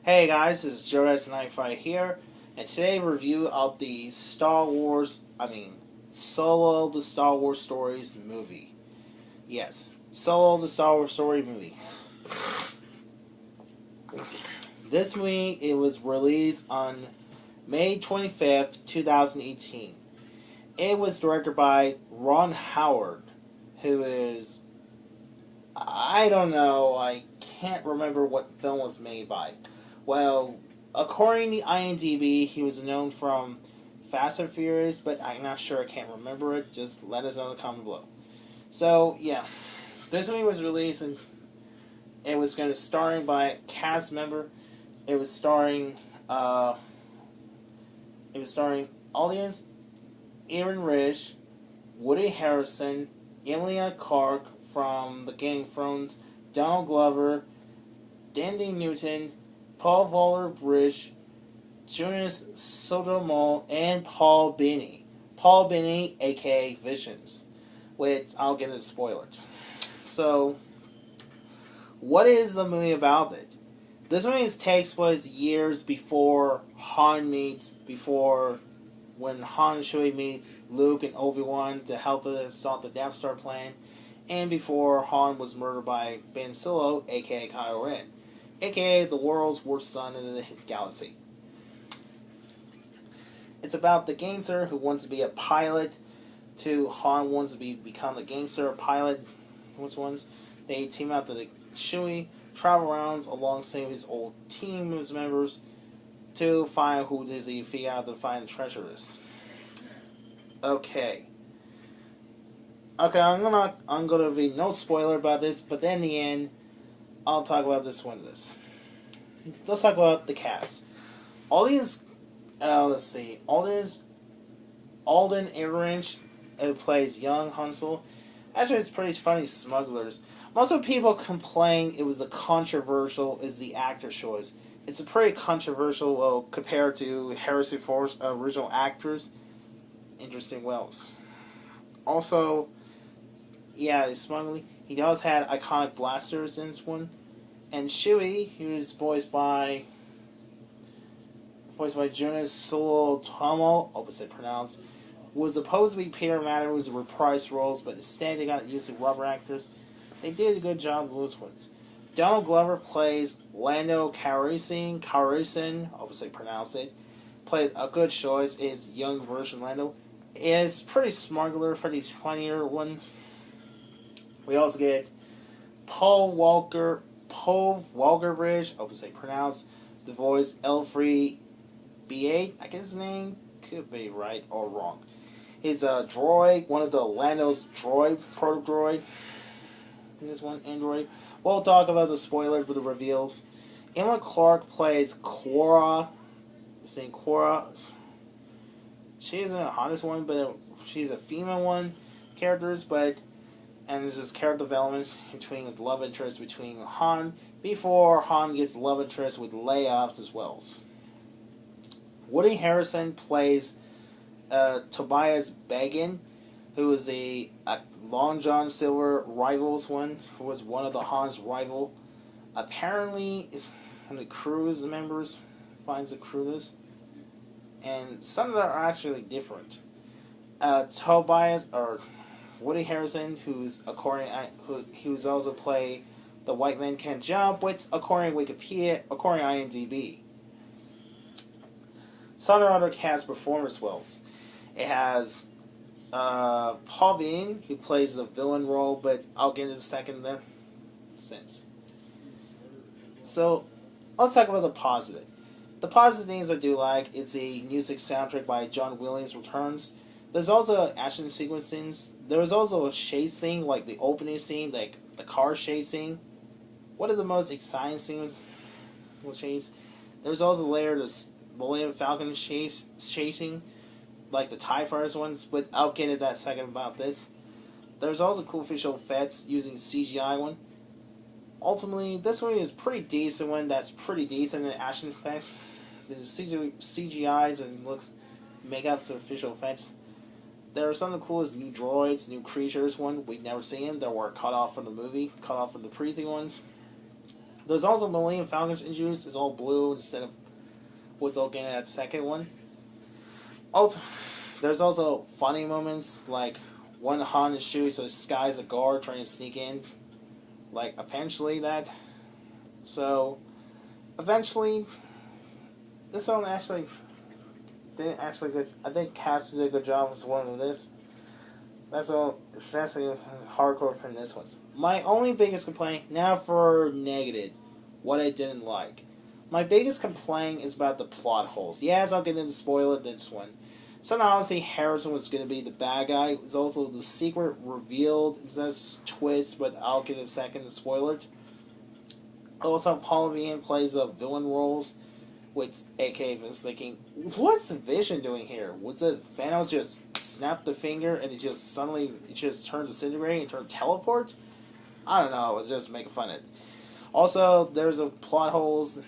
Hey guys, this is Jodas95 here, and today review of the Solo the Star Wars Stories movie. Yes, Solo the Star Wars Story movie. This movie, it was released on May 25th, 2018. It was directed by Ron Howard, who is, I don't know, I can't remember what film was made by. Well, according to IMDb, he was known from Fast and Furious, but I'm not sure, I can't remember it. Just let us know in the comment below. So, yeah. This movie was released, and it was going to starring by a cast member. It was starring audience Aaron Rich, Woody Harrelson, Emilia Clarke from the Game of Thrones, Donald Glover, Dandy Newton, Paul Waller-Bridge, Jonas Sotomayor, and Paul Bettany. Paul Bettany, aka Visions. Which, I'll get into spoilers. So, what is the movie about it? This movie takes place years before when Han and Chewie meets Luke and Obi-Wan to help start the Death Star plan, and before Han was murdered by Ben Solo, aka Kylo Ren, aka the world's worst son in the galaxy. It's about the gangster who wants to be a pilot, to Han wants to become the gangster, a pilot. Which ones? They team up to the Chewie, travel around alongside his old team members to find who does he figure out to find the treasure is. Okay, I'm gonna be no spoiler about this, but then in the end, I'll talk about this one. Let's talk about the cast. Audience, Alden Ehrenreich, who plays young Han Solo. Actually, it's pretty funny. Smugglers. Most of the people complain it was is the actor choice. It's a pretty controversial compared to Harrison Ford's original actors. Interesting Wells. Also, yeah, he's smuggling. He does have iconic blasters in this one. And Chewie, who is voiced by Jonas Sotomayor, opposite pronounced, was supposed to be Peter Matter's reprised roles, but instead they got used to rubber actors. They did a good job with those ones. Donald Glover plays Lando Calrissian, opposite pronounced it. Played a good choice. It's young version Lando. It's pretty smuggler for these funnier ones. We also get Paul Walker-Bridge, opposite pronounced, the voice L3B8, I guess his name could be right or wrong. He's a droid, one of the Lando's proto-droid. This one, android. We'll talk about the spoilers for the reveals. Emilia Clarke plays Quora. This name Quora. She isn't the hottest one, but she's a female one. Characters, and there's this character development between his love interest between Han, before Han gets love interest with Leia as well. Woody Harrelson plays Tobias Beggin, who is a Long John Silver rivals one, who was one of the Han's rival. Apparently, is one of the crew's members finds the crew list, and some of them are actually different. Woody Harrelson, who's also play the White Man Can't Jump, which according to Wikipedia, according to IMDb. Some other cast performance wells. It has Paul Bean, who plays the villain role, but I'll get into the second then. So, let's talk about the positive. The positive things I do like, it's a music soundtrack by John Williams returns. There's also action sequence scenes. There was also a chase scene, like the opening scene, like the car chase scene. One of the most exciting scenes was chase. There's also later this Millennium Falcon chasing, like the TIE Fighters ones, but I'll get into that second about this. There's also cool visual effects using CGI one. Ultimately, this one is pretty decent one that's pretty decent in action effects. There's CGIs and makeups and visual effects. There are some of the coolest new droids, new creatures one we've never seen that were cut off from the movie, cut off from the previous ones. There's also Millennium Falcon's introduced. It's all blue instead of what's all getting at the second one. Also, there's also funny moments like when Han and Chewie disguise a guard trying to sneak in. Like, eventually that. So, eventually, this one actually didn't actually good. I think Cass did a good job as one with this. That's all. It's actually hardcore from this one. My only biggest complaint, now for negative, what I didn't like. My biggest complaint is about the plot holes. Yes, I'll get into spoiler this one. So honestly, Harrison was going to be the bad guy. It's also the secret revealed. It's not a twist, but I'll get a second to spoil it. Also, Paul Vian plays a villain roles, which AK was thinking, what's Vision doing here? Was it Thanos just snapped the finger and it just suddenly turns disintegrating and turns teleport? I don't know. It's just making fun of it. Also, there's a plot holes.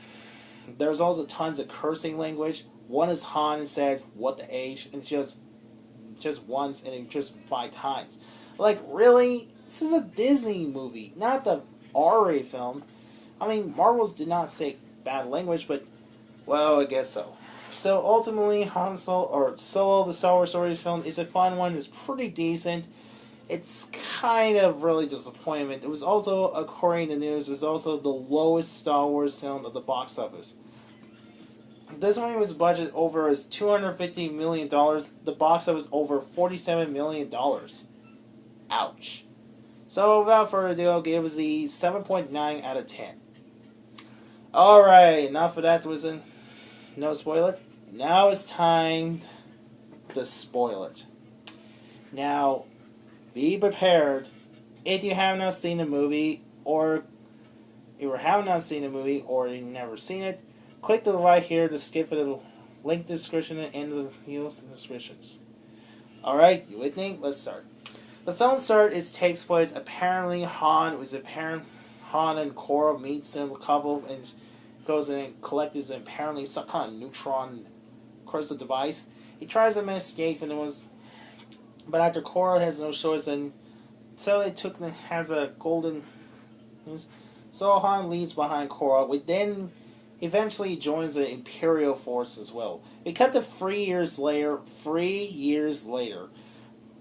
There's also tons of cursing language. One is Han and says, what the H, and just once, and it just 5 times. Like, really? This is a Disney movie, not the R-rated film. I mean, Marvels did not say bad language, but, well, I guess so. So, ultimately, Han Solo, the Star Wars story film, is a fun one. It's pretty decent. It's kind of really disappointment. It was also, according to news, is also the lowest Star Wars film at the box office. This one was budgeted over as $250 million. The box office over $47 million. Ouch. So without further ado, I'll give it the 7.9 out of 10. Alright, enough of that. No spoiler. Now it's time to spoil it. Now, be prepared. If you have not seen the movie, or you've never seen it, click to the right here to skip the link description and the descriptions. Alright, you with me? Let's start. The film takes place apparently Han and Korra meets a couple and goes in and collects apparently some kind of neutron crystal device. He tries to escape and but after Korra has no choice, and so has a golden. So Han leaves behind Korra, which then eventually joins the Imperial force as well. We cut to 3 years later.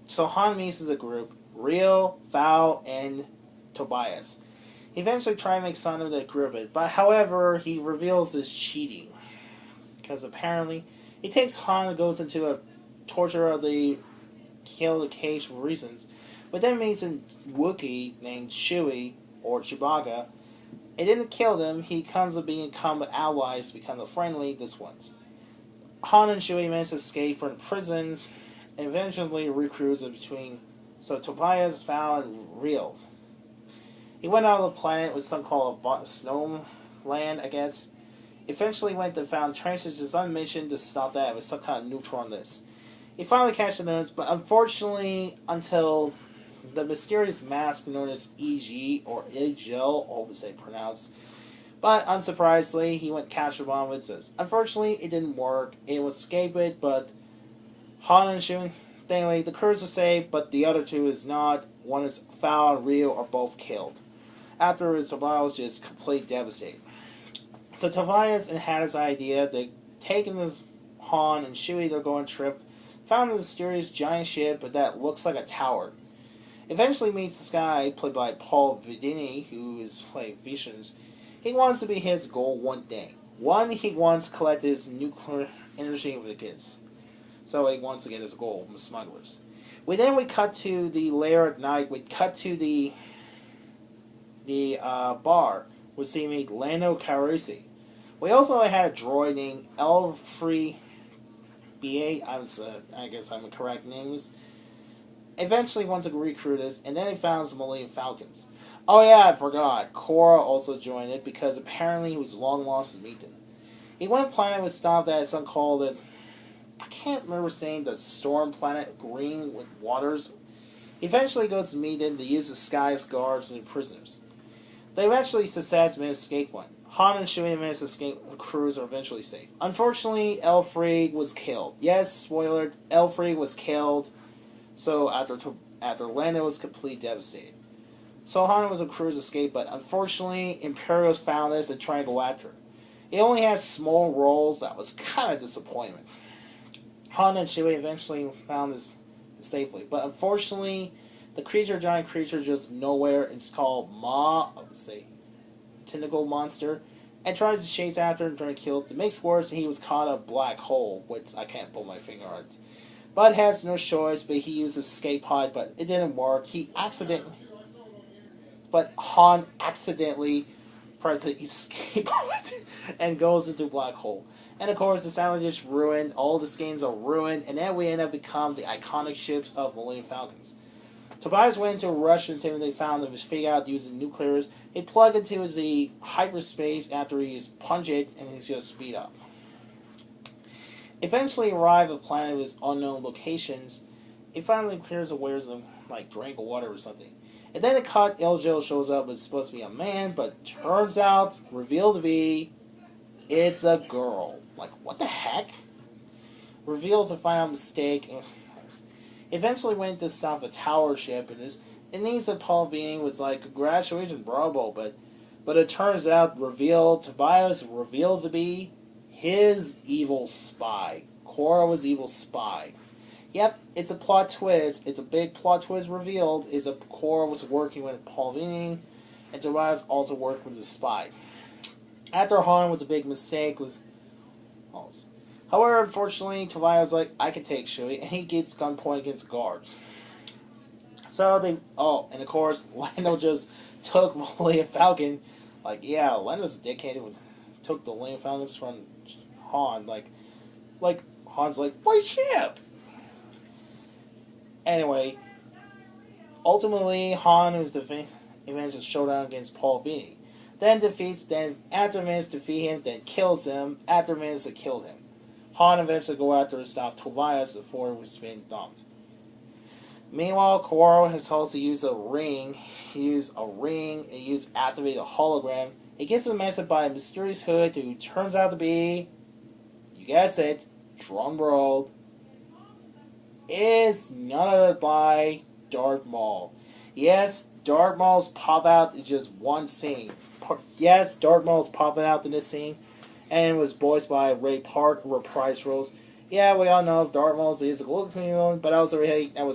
So Han meets as a group: Rio, Val, and Tobias. He eventually tries to make son of the group, but however, he reveals his cheating. Because apparently, he takes Han and goes into a torture of the kill the cage for reasons, but then meets a Wookiee named Chewie, or Chewbacca. It didn't kill them. He comes to become allies, become friendly this once. Han and Chewie manage to escape from prisons, and eventually recruits between Tobias, Val, and Real. He went out of the planet with some called Snow Land, I guess. Eventually went to found transitions on mission to stop that with some kind of neutron list. He finally catches the notes, but unfortunately, until the mysterious mask known as EG, or Egel, always say pronounced, but unsurprisingly, he went capture bomb with this. Unfortunately, it didn't work. It was escape it, but Han and Chewie, thankfully, the crew's are safe, but the other two is not. One is Val and Rio are both killed. Afterwards, Tobias is just completely devastated. So Tobias had his idea. They taken this Han and Chewie, they're going trip, found a mysterious giant ship, but that looks like a tower. Eventually meets this guy, played by Paul Vidini, who is playing Visions. He wants to be his goal one day. One, he wants to collect his nuclear energy with the kids. So he wants to get his goal from smugglers. We cut to the lair at night. We cut to the bar. We see meet Lando Calrissian. We also had a droid named L3BA. I guess I'm the correct names. Eventually wants to recruit us, and then he found some Millennium Falcons. Oh yeah, I forgot. Korra also joined it because apparently he was long lost to meet them. He went to planet with stopped at some called it. I can't remember saying the storm planet, green with waters. He eventually goes to meet them to use the sky's guards and prisoners. They eventually success to escape one. Han and Chewie managed to escape. The crews are eventually safe. Unfortunately, L3 was killed. Yes, spoiler, L3 was killed. So after Lando was completely devastated. So Han was a crew's escape, but unfortunately, Imperials found this and tried to go after it. It only had small roles. That was kind of disappointment. Han and Chewie eventually found this safely, but unfortunately, the giant creature, just nowhere. It's called tentacle monster, and tries to chase after and try to kill it. It makes worse, he was caught in a black hole, which I can't pull my finger on. Bud has no choice, but he used escape pod, but it didn't work. Han accidentally presses the escape pod and goes into a black hole. And of course, the satellite is ruined. All the skins are ruined, and then we end up becoming the iconic ships of Millennium Falcons. Tobias went into a rush until they found them figure out using nuclears. They plug into the hyperspace after he's punched it, and he's just speed up. Eventually arrive at a planet with unknown locations. It finally appears and wears them like drink of water or something. And then Iljo shows up. It's supposed to be a man, but turns out, revealed to be, it's a girl. Like, what the heck? Reveals a final mistake. Eventually went to stop a tower ship, and it needs a Paul Being was like, congratulations, bravo, but it turns out Tobias reveals to be his evil spy. Korra was evil spy. Yep, it's a plot twist. It's a big plot twist revealed. Is that Korra was working with Paul Being, and Tobias also worked with the spy. After Han was a big mistake was false. However, unfortunately, Tobias was like, I can take Chewie, and he gets gunpoint against guards. So and of course, Lando just took Millennium Falcon. Like, yeah, Lando's a dickhead who took the Millennium Falcons from Han. Like Han's like, my ship! Anyway, ultimately, Han was avenged a showdown against Paul Beanie. After minutes defeat him, then kills him. After minutes, it killed him. Han eventually go after to stop Tobias before it was being dumped. Meanwhile, Korra has also used a ring. He used activate a hologram. It gets a message by a mysterious hood who turns out to be, you guessed it, drum roll, is none other than Darth Maul. Yes, Darth Maul's pop out in just one scene. Yes, Darth Maul's popping out in this scene, and it was voiced by Ray Park, reprise roles. Yeah, we all know Darth Maul is a little, but I was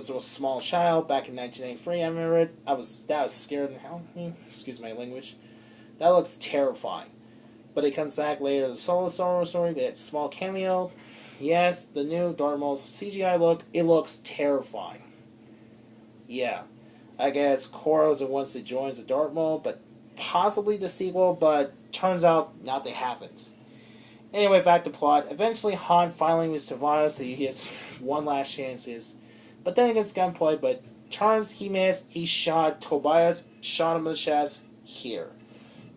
a small child back in 1983. I remember it. That was scared and hell. Excuse my language. That looks terrifying. But it comes back later. The solo story, that small cameo. Yes, the new Darth Maul's CGI look. It looks terrifying. Yeah, I guess Korra was the one that joins the Darth Maul, but possibly the sequel. But turns out nothing happens. Anyway, back to plot. Eventually, Han finally was Tobias, so he gets one last chance. But then against gunpoint, but he missed. He shot Tobias, shot him in the chest here.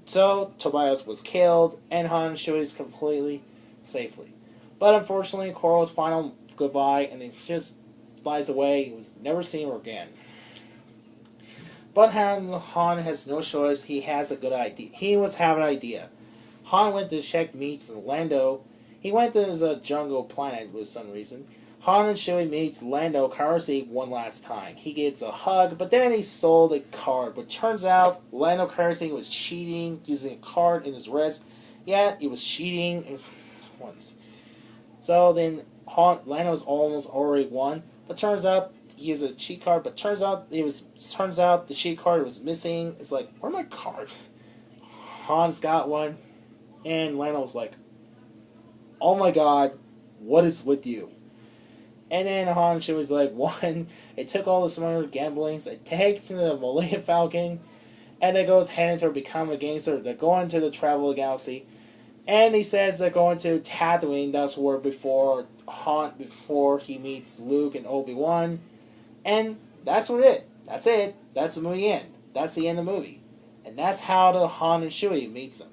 So, Tobias was killed, and Han and Chewie completely safely. But unfortunately, Korra's final goodbye, and it just flies away. He was never seen again. But Han has no choice. He has a good idea. He was having an idea. Han went to check meets Lando. He went to his jungle planet for some reason. Han and Chewie meets Lando Calrissian one last time. He gets a hug, but then he stole the card. But turns out Lando Calrissian was cheating, using a card in his wrist. Yeah, he was cheating. So then Lando's almost already won. But turns out he has a cheat card. But turns out the cheat card was missing. It's like, where are my cards? Han's got one. And Lando was like, oh my god, what is with you? And then Han and Chewie was like, one, it took all the smarter gamblings, they take the Millennium Falcon, and it goes heading to become a gangster. They're going to the travel galaxy. And he says they're going to Tatooine, that's where before he meets Luke and Obi-Wan. And that's it. That's it. That's the movie end. That's the end of the movie. And that's how the Han and Chewie meets them.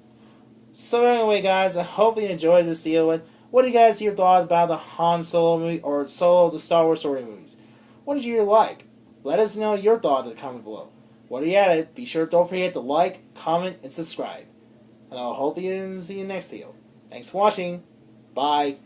So anyway, guys, I hope you enjoyed this video. What do you guys your thoughts about the Han Solo movie or Solo the Star Wars story movies? What did you like? Let us know your thoughts in the comment below. While you're at it, be sure don't forget to like, comment, and subscribe. And I'll hope you see you next video. Thanks for watching. Bye.